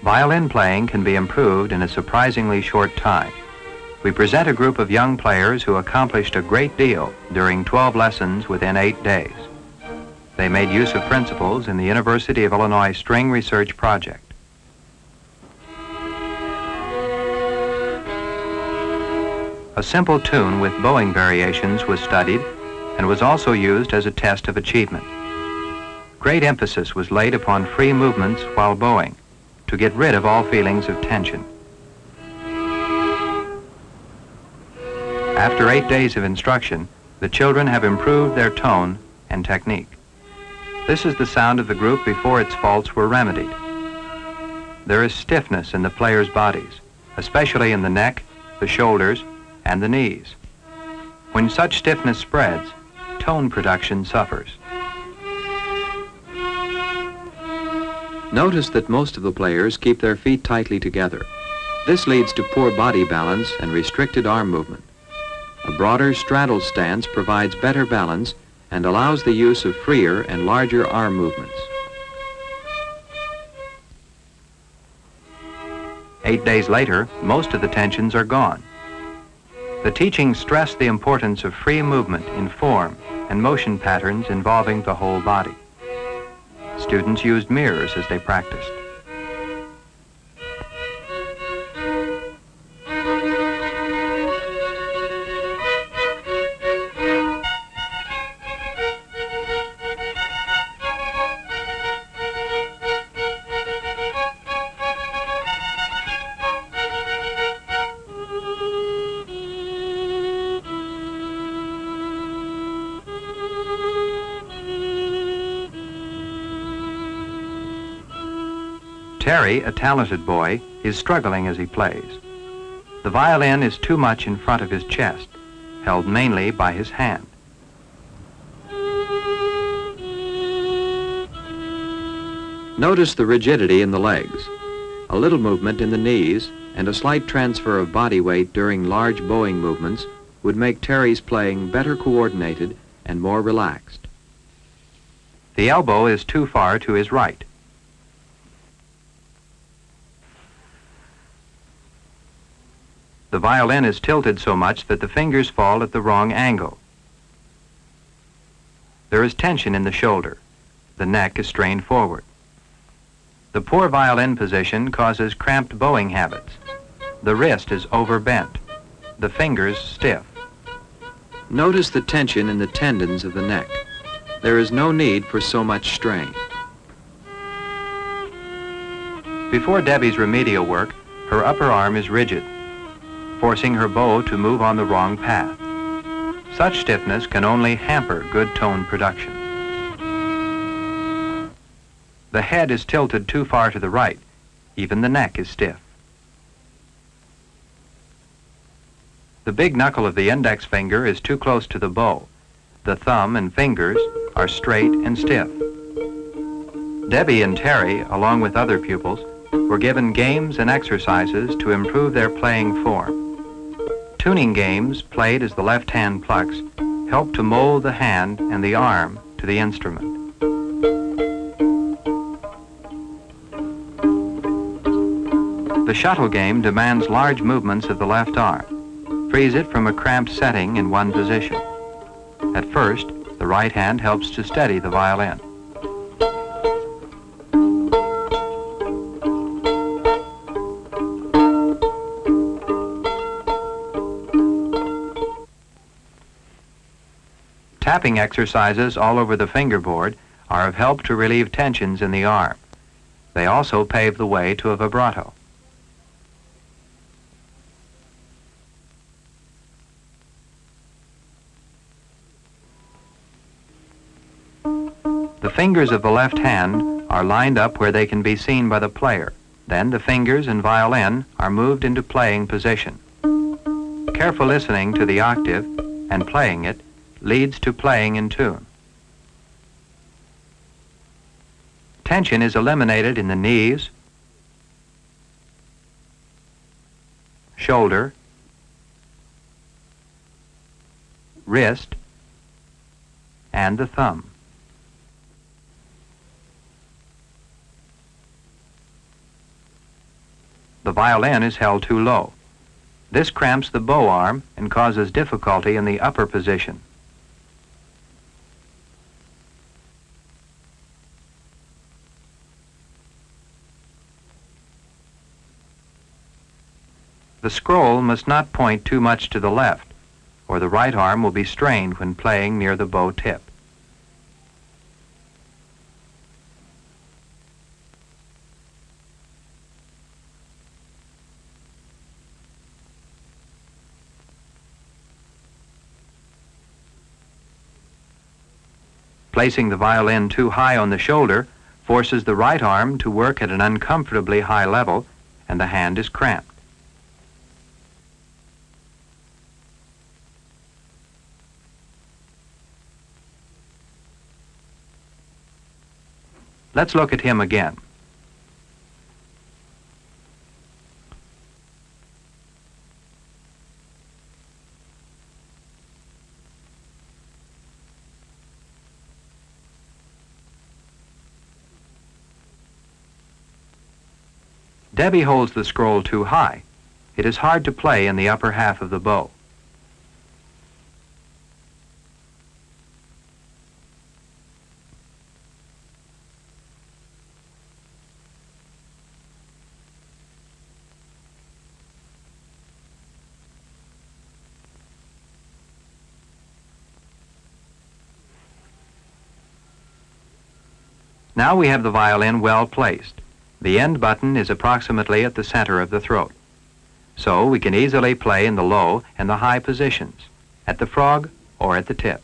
Violin playing can be improved in a surprisingly short time. We present a group of young players who accomplished a great deal during 12 lessons within 8 days. They made use of principles in the University of Illinois String Research Project. A simple tune with bowing variations was studied and was also used as a test of achievement. Great emphasis was laid upon free movements while bowing to get rid of all feelings of tension. After 8 days of instruction, the children have improved their tone and technique. This is the sound of the group before its faults were remedied. There is stiffness in the players' bodies, especially in the neck, the shoulders, and the knees. When such stiffness spreads, tone production suffers. Notice that most of the players keep their feet tightly together. This leads to poor body balance and restricted arm movement. A broader straddle stance provides better balance and allows the use of freer and larger arm movements. 8 days later, most of the tensions are gone. The teaching stressed the importance of free movement in form and motion patterns involving the whole body. Students used mirrors as they practiced. Terry, a talented boy, is struggling as he plays. The violin is too much in front of his chest, held mainly by his hand. Notice the rigidity in the legs. A little movement in the knees and a slight transfer of body weight during large bowing movements would make Terry's playing better coordinated and more relaxed. The elbow is too far to his right. The violin is tilted so much that the fingers fall at the wrong angle. There is tension in the shoulder. The neck is strained forward. The poor violin position causes cramped bowing habits. The wrist is overbent. The fingers stiff. Notice the tension in the tendons of the neck. There is no need for so much strain. Before Debbie's remedial work, her upper arm is rigid, forcing her bow to move on the wrong path. Such stiffness can only hamper good tone production. The head is tilted too far to the right. Even the neck is stiff. The big knuckle of the index finger is too close to the bow. The thumb and fingers are straight and stiff. Debbie and Terry, along with other pupils, were given games and exercises to improve their playing form. Tuning games, played as the left hand plucks, help to mold the hand and the arm to the instrument. The shuttle game demands large movements of the left arm, frees it from a cramped setting in one position. At first, the right hand helps to steady the violin. Tapping exercises all over the fingerboard are of help to relieve tensions in the arm. They also pave the way to a vibrato. The fingers of the left hand are lined up where they can be seen by the player. Then the fingers and violin are moved into playing position. Careful listening to the octave and playing it leads to playing in tune. Tension is eliminated in the knees, shoulder, wrist, and the thumb. the violin is held too low. This cramps the bow arm and causes difficulty in the upper position. The scroll must not point too much to the left, or the right arm will be strained when playing near the bow tip. Placing the violin too high on the shoulder forces the right arm to work at an uncomfortably high level, and the hand is cramped. Let's look at him again. Debbie holds the scroll too high. It is hard to play in the upper half of the bow. Now we have the violin well placed. The end button is approximately at the center of the throat. So we can easily play in the low and the high positions, at the frog or at the tip.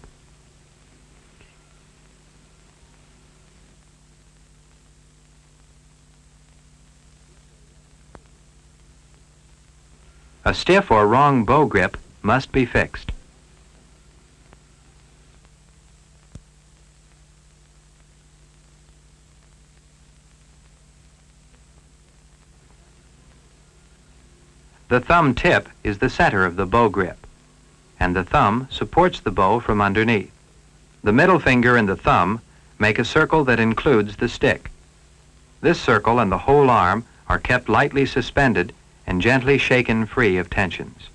A stiff or wrong bow grip must be fixed. The thumb tip is the center of the bow grip, and the thumb supports the bow from underneath. The middle finger and the thumb make a circle that includes the stick. This circle and the whole arm are kept lightly suspended and gently shaken free of tensions.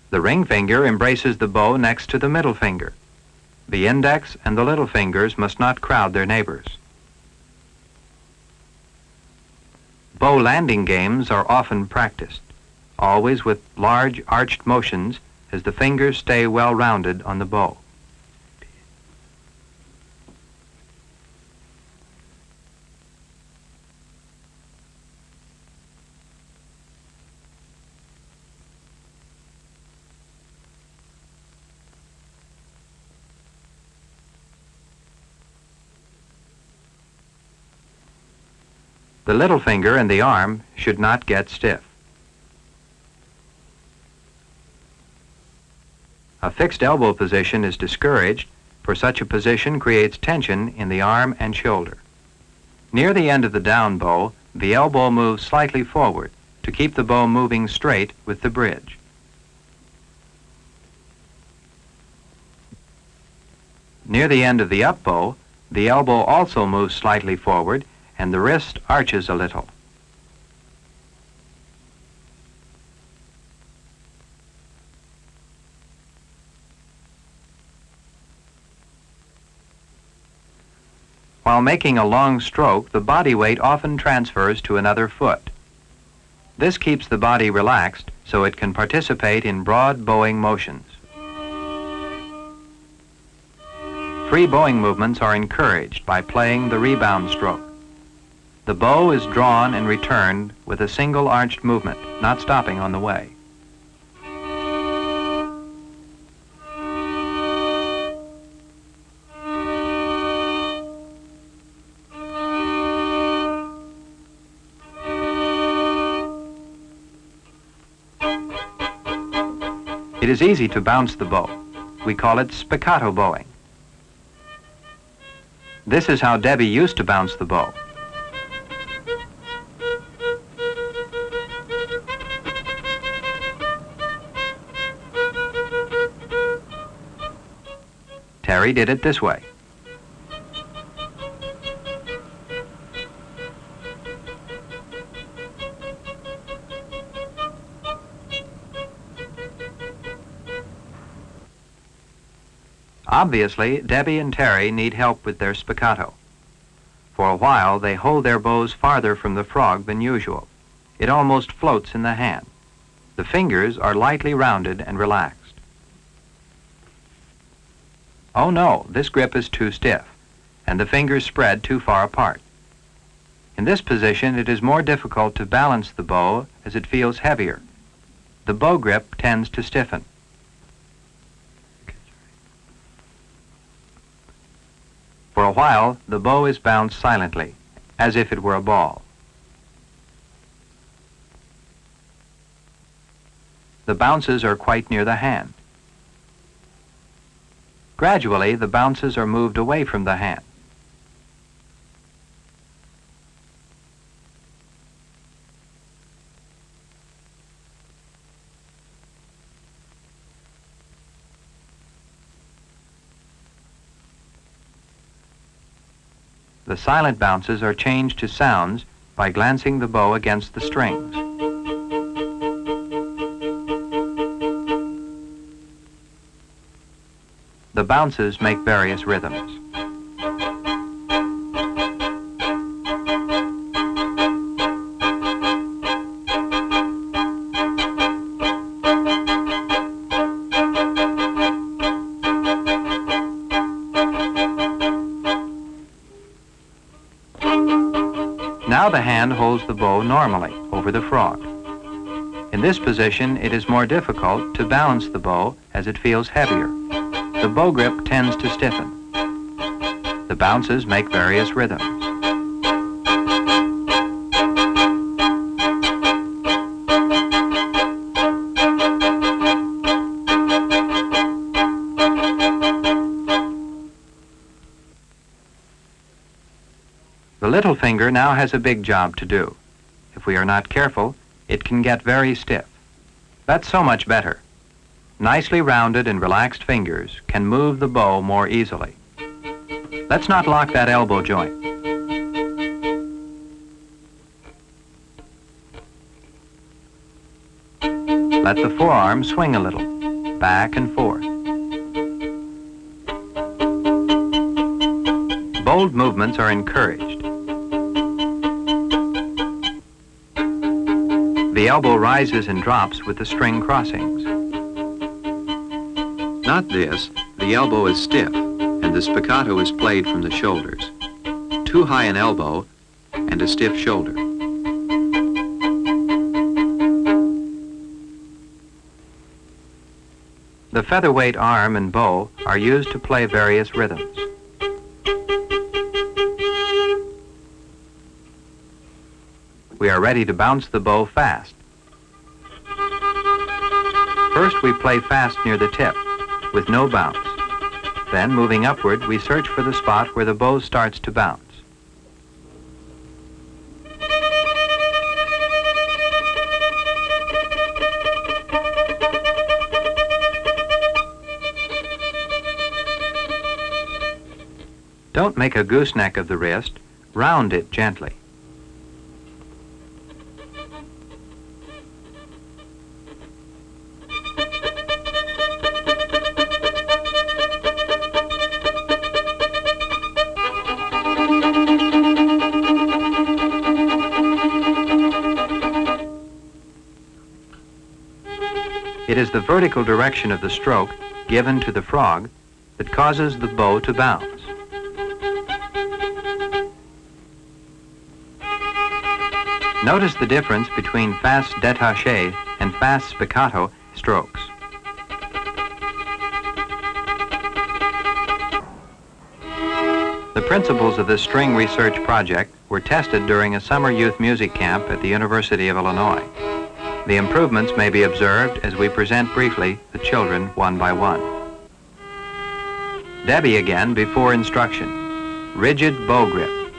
The ring finger embraces the bow next to the middle finger. The index and the little fingers must not crowd their neighbors. Bow landing games are often practiced, always with large arched motions as the fingers stay well rounded on the bow. The little finger and the arm should not get stiff. A fixed elbow position is discouraged, for such a position creates tension in the arm and shoulder. Near the end of the down bow, the elbow moves slightly forward to keep the bow moving straight with the bridge. Near the end of the up bow, the elbow also moves slightly forward and the wrist arches a little. While making a long stroke, the body weight often transfers to another foot. This keeps the body relaxed so it can participate in broad bowing motions. Free bowing movements are encouraged by playing the rebound stroke. The bow is drawn and returned with a single arched movement, not stopping on the way. It is easy to bounce the bow. We call it spiccato bowing. This is how Debbie used to bounce the bow. Terry did it this way. Obviously, Debbie and Terry need help with their spiccato. For a while, they hold their bows farther from the frog than usual. It almost floats in the hand. The fingers are lightly rounded and relaxed. Oh no, this grip is too stiff, and the fingers spread too far apart. In this position, it is more difficult to balance the bow as it feels heavier. The bow grip tends to stiffen. For a while, the bow is bounced silently, as if it were a ball. The bounces are quite near the hand. Gradually, the bounces are moved away from the hand. The silent bounces are changed to sounds by glancing the bow against the strings. The bounces make various rhythms. Now the hand holds the bow normally over the frog. In this position, it is more difficult to balance the bow as it feels heavier. The bow grip tends to stiffen. The bounces make various rhythms. The little finger now has a big job to do. If we are not careful, it can get very stiff. That's so much better. Nicely rounded and relaxed fingers can move the bow more easily. Let's not lock that elbow joint. Let the forearm swing a little, back and forth. Bold movements are encouraged. The elbow rises and drops with the string crossings. Not this, the elbow is stiff, and the spiccato is played from the shoulders. Too high an elbow and a stiff shoulder. The featherweight arm and bow are used to play various rhythms. We are ready to bounce the bow fast. First, we play fast near the tip, with no bounce. Then, moving upward, we search for the spot where the bow starts to bounce. Don't make a gooseneck of the wrist, round it gently. It is the vertical direction of the stroke given to the frog that causes the bow to bounce. Notice the difference between fast détaché and fast spiccato strokes. The principles of this string research project were tested during a summer youth music camp at the University of Illinois. The improvements may be observed as we present briefly the children one by one. Debbie again before instruction. Rigid bow grip.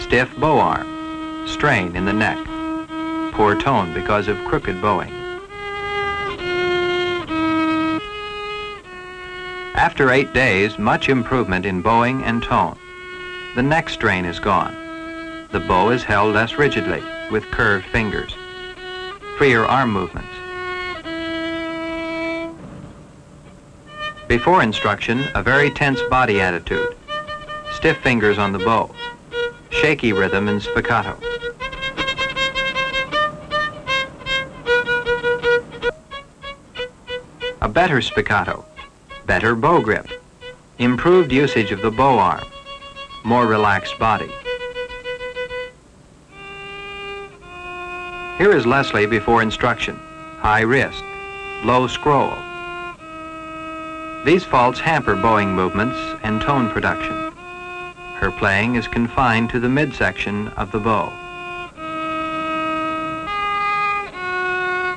Stiff bow arm. Strain in the neck. Poor tone because of crooked bowing. After 8 days, much improvement in bowing and tone. The neck strain is gone. The bow is held less rigidly with curved fingers. Freer arm movements. Before instruction, a very tense body attitude. Stiff fingers on the bow. Shaky rhythm and spiccato. A better spiccato. Better bow grip. Improved usage of the bow arm. More relaxed body. Here is Leslie before instruction. High wrist. Low scroll. These faults hamper bowing movements and tone production. Her playing is confined to the midsection of the bow.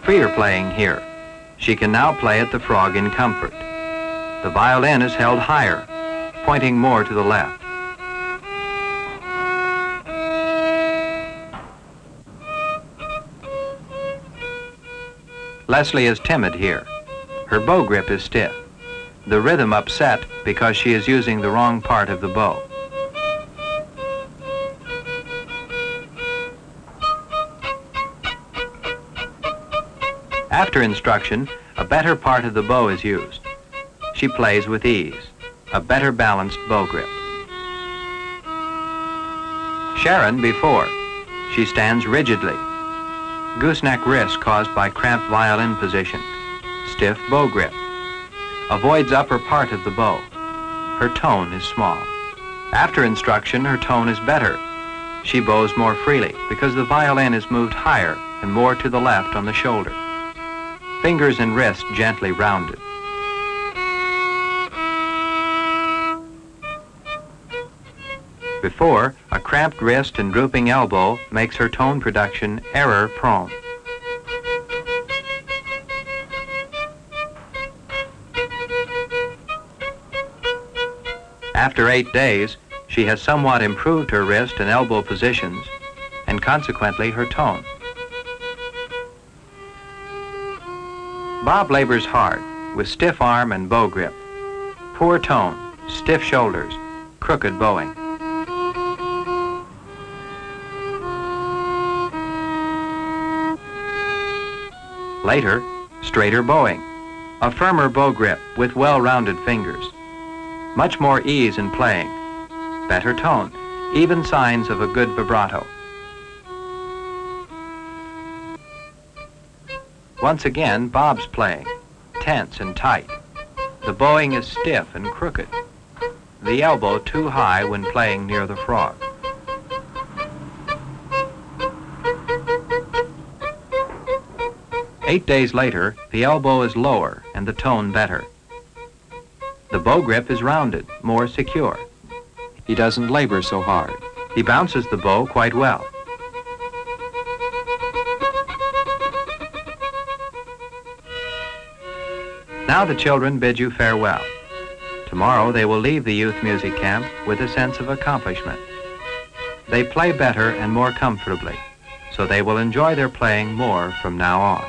Freer playing here. She can now play at the frog in comfort. The violin is held higher, pointing more to the left. Leslie is timid here. Her bow grip is stiff. The rhythm upset because she is using the wrong part of the bow. After instruction, a better part of the bow is used. She plays with ease, a better balanced bow grip. Sharon before. She stands rigidly. Gooseneck wrist caused by cramped violin position. Stiff bow grip. Avoids upper part of the bow. Her tone is small. After instruction, her tone is better. She bows more freely because the violin is moved higher and more to the left on the shoulder. Fingers and wrist gently rounded. Before, a cramped wrist and drooping elbow makes her tone production error-prone. After 8 days, she has somewhat improved her wrist and elbow positions, and consequently her tone. Bob labors hard, with stiff arm and bow grip. Poor tone, stiff shoulders, crooked bowing. Later, straighter bowing, a firmer bow grip with well-rounded fingers. Much more ease in playing, better tone, even signs of a good vibrato. Once again, Bob's playing, tense and tight. The bowing is stiff and crooked. The elbow too high when playing near the frog. Eight days later, the elbow is lower and the tone better. The bow grip is rounded, more secure. He doesn't labor so hard. He bounces the bow quite well. Now the children bid you farewell. Tomorrow they will leave the youth music camp with a sense of accomplishment. They play better and more comfortably, so they will enjoy their playing more from now on.